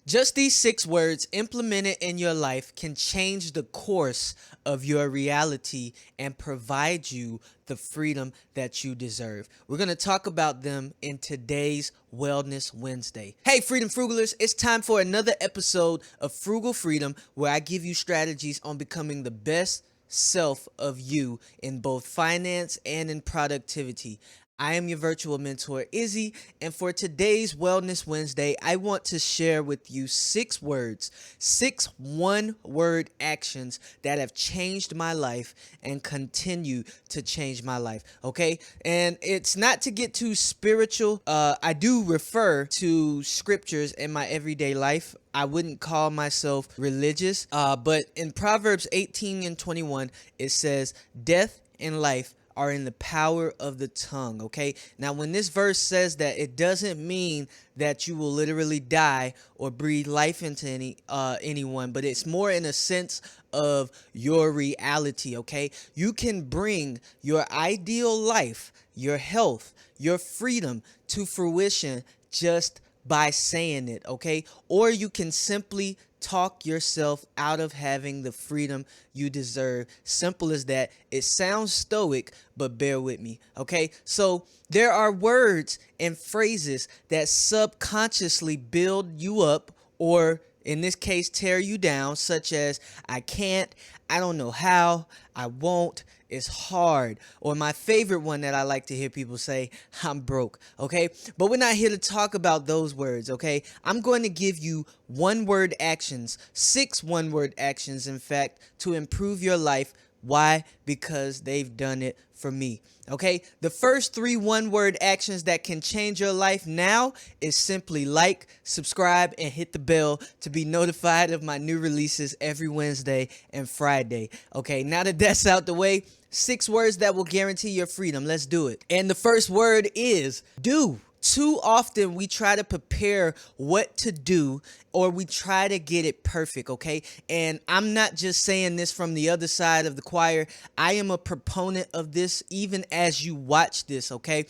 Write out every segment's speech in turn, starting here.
Just these 6 words implemented in your life can change the course of your reality and provide you the freedom that you deserve. We're going to talk about them in today's Wellness Wednesday. Hey, Freedom Frugalers, it's time for another episode of Frugal Freedom, where I give you strategies on becoming the best self of you in both finance and in productivity. I am your virtual mentor, Izzy, and for today's Wellness Wednesday, I want to share with you 6 words, 6 one-word actions that have changed my life and continue to change my life, okay? And it's not to get too spiritual. I do refer to scriptures in my everyday life. I wouldn't call myself religious, but in Proverbs 18 and 21, it says, death and life are in the power of the tongue. Okay, now when this verse says that, it doesn't mean that you will literally die or breathe life into anyone, but it's more in a sense of your reality. Okay, you can bring your ideal life, your health, your freedom to fruition just by saying it. Okay, or you can simply talk yourself out of having the freedom you deserve. Simple as that. It sounds stoic, but bear with me, okay? So there are words and phrases that subconsciously build you up, or in this case tear you down, such as I can't, I don't know how, I won't, it's hard, or my favorite one that I like to hear people say, I'm broke. Okay, but we're not here to talk about those words. Okay, I'm going to give you one-word actions, 6 one-word actions in fact, to improve your life. Why? Because they've done it for me. Okay, the first 3 one-word actions that can change your life now is simply like, subscribe, and hit the bell to be notified of my new releases every Wednesday and Friday. Okay, now that that's out the way, 6 words that will guarantee your freedom. Let's do it. And the first word is do. Too often we try to prepare what to do, or we try to get it perfect, okay? And I'm not just saying this from the other side of the choir. I am a proponent of this even as you watch this, okay?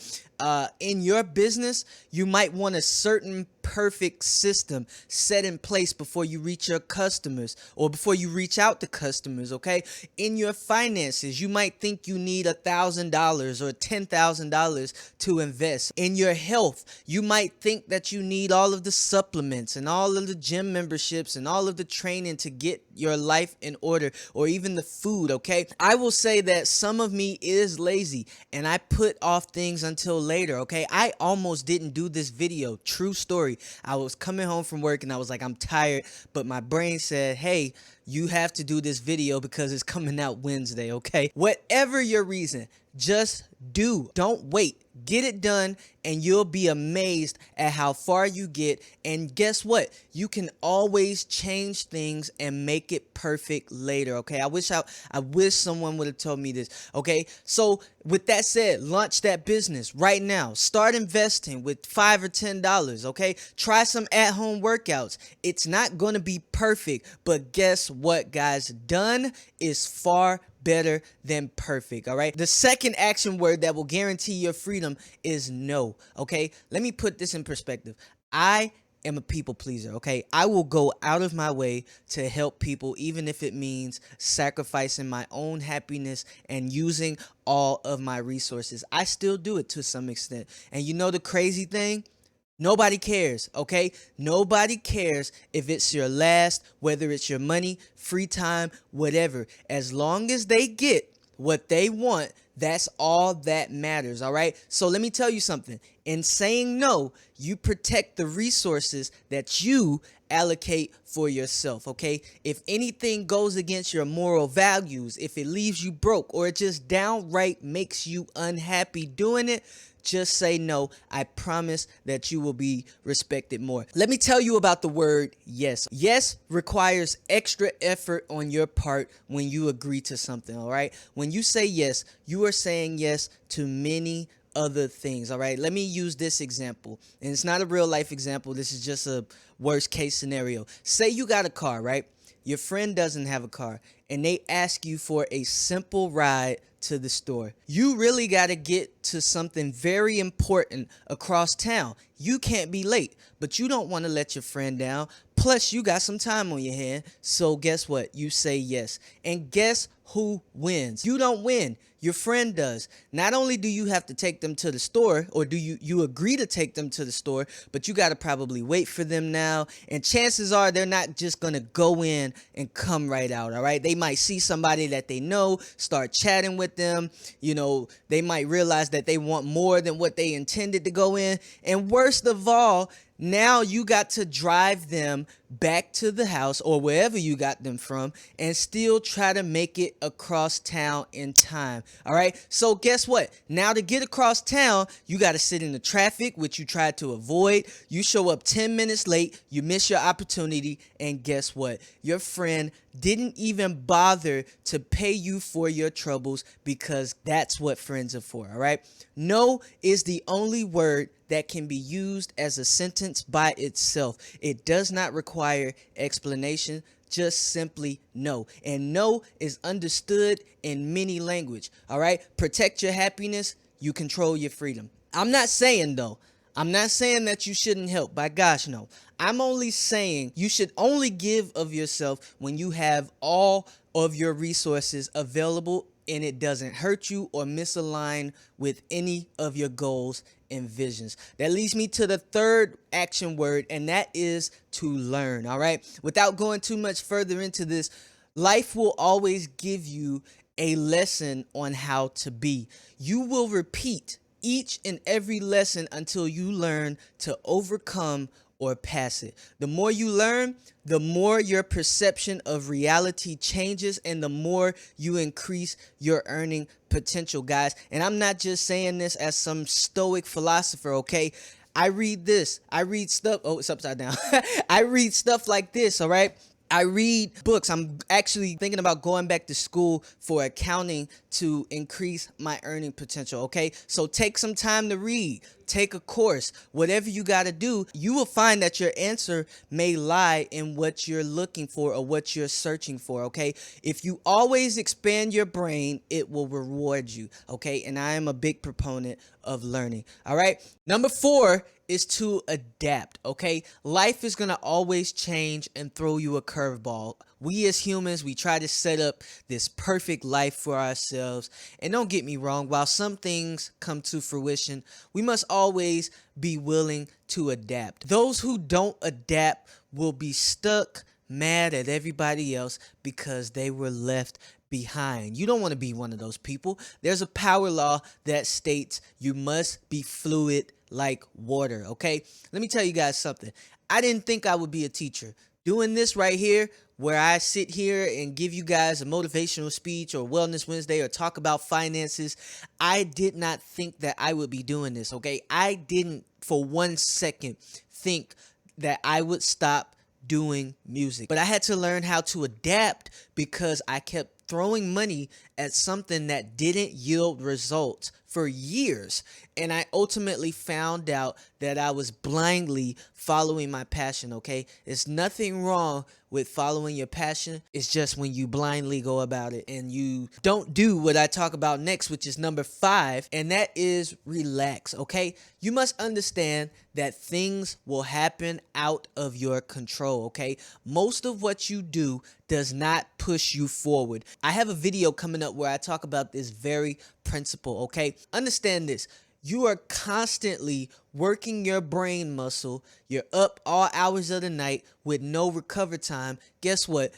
In your business, you might want a certain perfect system set in place before you reach your customers, or before you reach out to customers, okay? In your finances, you might think you need $1,000 or $10,000 to invest. In your health, you might think that you need all of the supplements and all of the gym memberships and all of the training to get your life in order, or even the food, okay? I will say that some of me is lazy and I put off things until later, okay? I almost didn't do this video. True story. I was coming home from work and I was like, I'm tired, but my brain said, hey, you have to do this video because it's coming out Wednesday, okay? Whatever your reason, just do. Don't wait. Get it done, and you'll be amazed at how far you get. And guess what? You can always change things and make it perfect later, okay? I wish someone would have told me this, okay? So with that said, launch that business right now. Start investing with $5 or $10, okay? Try some at-home workouts. It's not going to be perfect, but guess what, guys? Done is far better than perfect. All right, the second action word that will guarantee your freedom is no. Okay, let me put this in perspective. I am a people pleaser. Okay, I will go out of my way to help people, even if it means sacrificing my own happiness and using all of my resources. I still do it to some extent. And you know the crazy thing, nobody cares, okay? Nobody cares if it's your last, whether it's your money, free time, whatever. As long as they get what they want, that's all that matters, all right? So let me tell you something. In saying no, you protect the resources that you allocate for yourself, okay? If anything goes against your moral values, if it leaves you broke, or it just downright makes you unhappy doing it, just say no. I promise that you will be respected more. Let me tell you about the word yes. Yes requires extra effort on your part when you agree to something, all right? When you say yes, you are saying yes to many other things, all right? Let me use this example. And it's not a real life example. This is just a worst case scenario. Say you got a car, right? Your friend doesn't have a car, and they ask you for a simple ride to the store. You really got to get to something very important across town. You can't be late, but you don't want to let your friend down. Plus, you got some time on your hand. So guess what? You say yes. And guess who wins? You don't win. Your friend does. Not only do you have to take them to the store, or do you agree to take them to the store, but you got to probably wait for them now. And chances are they're not just going to go in and come right out, all right? They might see somebody that they know, start chatting with them. They might realize that they want more than what they intended to go in. And worst of all, now you got to drive them back to the house or wherever you got them from and still try to make it across town in time. All right. So guess what? Now to get across town, you got to sit in the traffic, which you tried to avoid. You show up 10 minutes late. You miss your opportunity. And guess what? Your friend didn't even bother to pay you for your troubles, because that's what friends are for. All right. No is the only word that can be used as a sentence by itself. It does not require explanation, just simply no. And no is understood in many language. All right. Protect your happiness. You control your freedom. I'm not saying that you shouldn't help. By gosh, no. I'm only saying you should only give of yourself when you have all of your resources available and it doesn't hurt you or misalign with any of your goals and visions. That leads me to the third action word, and that is to learn. All right. Without going too much further into this, life will always give you a lesson on how to be. You will repeat each and every lesson until you learn to overcome or pass it. The more you learn, the more your perception of reality changes and the more you increase your earning potential, guys. And I'm not just saying this as some stoic philosopher, okay? I read stuff. Oh, it's upside down. I read stuff like this, all right? I read books. I'm actually thinking about going back to school for accounting to increase my earning potential, okay? So take some time to read. Take a course. Whatever you got to do, you will find that your answer may lie in what you're looking for or what you're searching for, okay? If you always expand your brain, it will reward you, okay? And I am a big proponent of learning, all right? Number 4 is to adapt, okay? Life is going to always change and throw you a curveball. We as humans, we try to set up this perfect life for ourselves. And don't get me wrong, while some things come to fruition, we must always be willing to adapt. Those who don't adapt will be stuck, mad at everybody else because they were left behind. You don't want to be one of those people. There's a power law that states you must be fluid like water, okay? Let me tell you guys something. I didn't think I would be a teacher. Doing this right here, where I sit here and give you guys a motivational speech or Wellness Wednesday or talk about finances, I did not think that I would be doing this, okay? I didn't for 1 second think that I would stop doing music. But I had to learn how to adapt because I kept throwing money at something that didn't yield results for years. And I ultimately found out that I was blindly following my passion, okay? There's nothing wrong with following your passion. It's just when you blindly go about it and you don't do what I talk about next, which is number 5, and that is relax, okay? You must understand that things will happen out of your control, okay? Most of what you do does not push you forward. I have a video coming up where I talk about this very principle, okay? Understand this. You are constantly working your brain muscle. You're up all hours of the night with no recover time. Guess what?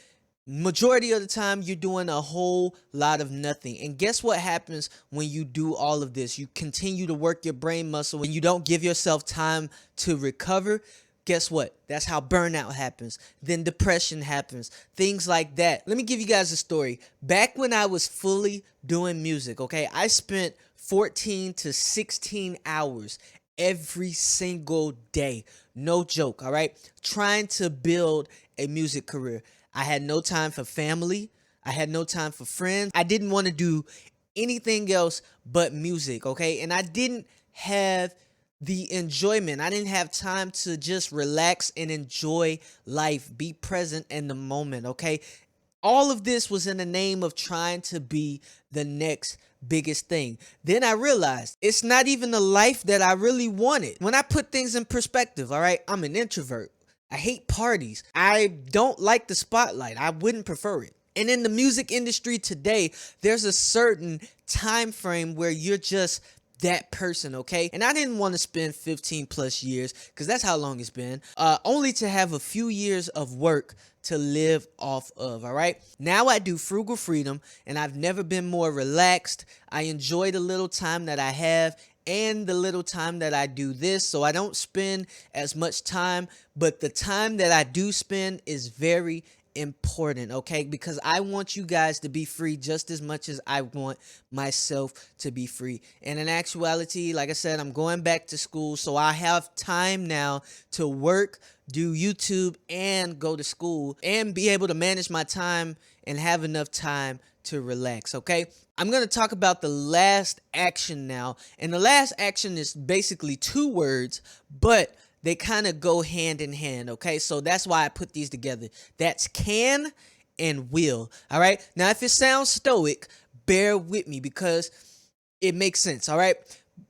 Majority of the time, you're doing a whole lot of nothing. And guess what happens when you do all of this? You continue to work your brain muscle and you don't give yourself time to recover. Guess what? That's how burnout happens. Then depression happens. Things like that. Let me give you guys a story. Back when I was fully doing music, okay, I spent 14 to 16 hours every single day. No joke, all right? Trying to build a music career. I had no time for family. I had no time for friends. I didn't want to do anything else but music, okay? And I didn't have the enjoyment. I didn't have time to just relax and enjoy life, be present in the moment, okay? All of this was in the name of trying to be the next biggest thing. Then I realized it's not even the life that I really wanted. When I put things in perspective, all right, I'm an introvert. I hate parties. I don't like the spotlight. I wouldn't prefer it. And in the music industry today, there's a certain time frame where you're just that person, okay? And I didn't want to spend 15 plus years, because that's how long it's been, only to have a few years of work to live off of, all right? Now I do frugal freedom, and I've never been more relaxed. I enjoy the little time that I have and the little time that I do this. So I don't spend as much time, but the time that I do spend is very important, okay? Because I want you guys to be free just as much as I want myself to be free. And in actuality, like I said, I'm going back to school, so I have time now to work, do YouTube, and go to school, and be able to manage my time and have enough time to relax, okay? I'm going to talk about the last action now. And the last action is basically two words, but they kind of go hand in hand, okay? So that's why I put these together. That's can and will, all right? Now, if it sounds stoic, bear with me because it makes sense, all right?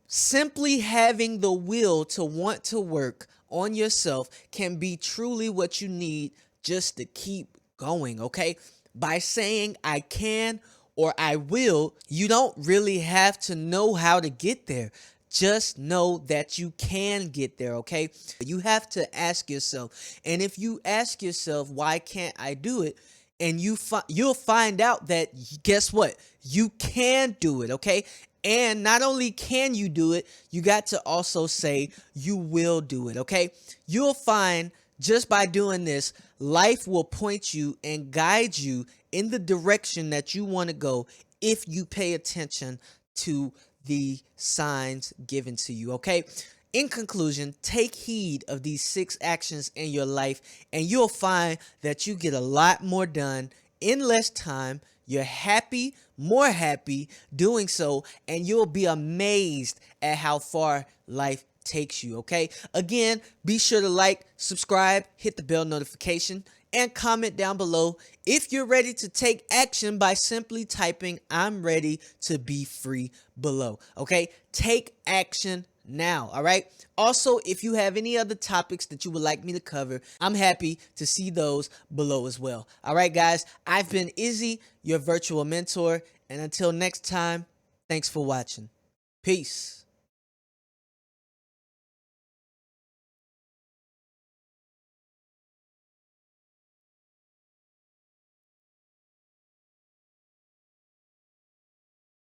Simply having the will to want to work on yourself can be truly what you need just to keep going, okay? By saying I can or I will, you don't really have to know how to get there. Just know that you can get there, okay? You have to ask yourself. And if you ask yourself, why can't I do it? And you'll find out that, guess what? You can do it, okay? And not only can you do it, you got to also say you will do it, okay? You'll find just by doing this, life will point you and guide you in the direction that you want to go if you pay attention to the signs given to you, okay? In conclusion, take heed of these 6 actions in your life, and you'll find that you get a lot more done in less time. You're happy, more happy doing so, and you'll be amazed at how far life takes you, okay? Again, be sure to like, subscribe, hit the bell notification, and comment down below if you're ready to take action by simply typing "I'm ready to be free" below, okay? Take action now, all right? Also, if you have any other topics that you would like me to cover, I'm happy to see those below as well. All right, guys, I've been Izzy, your virtual mentor, and until next time, thanks for watching. Peace.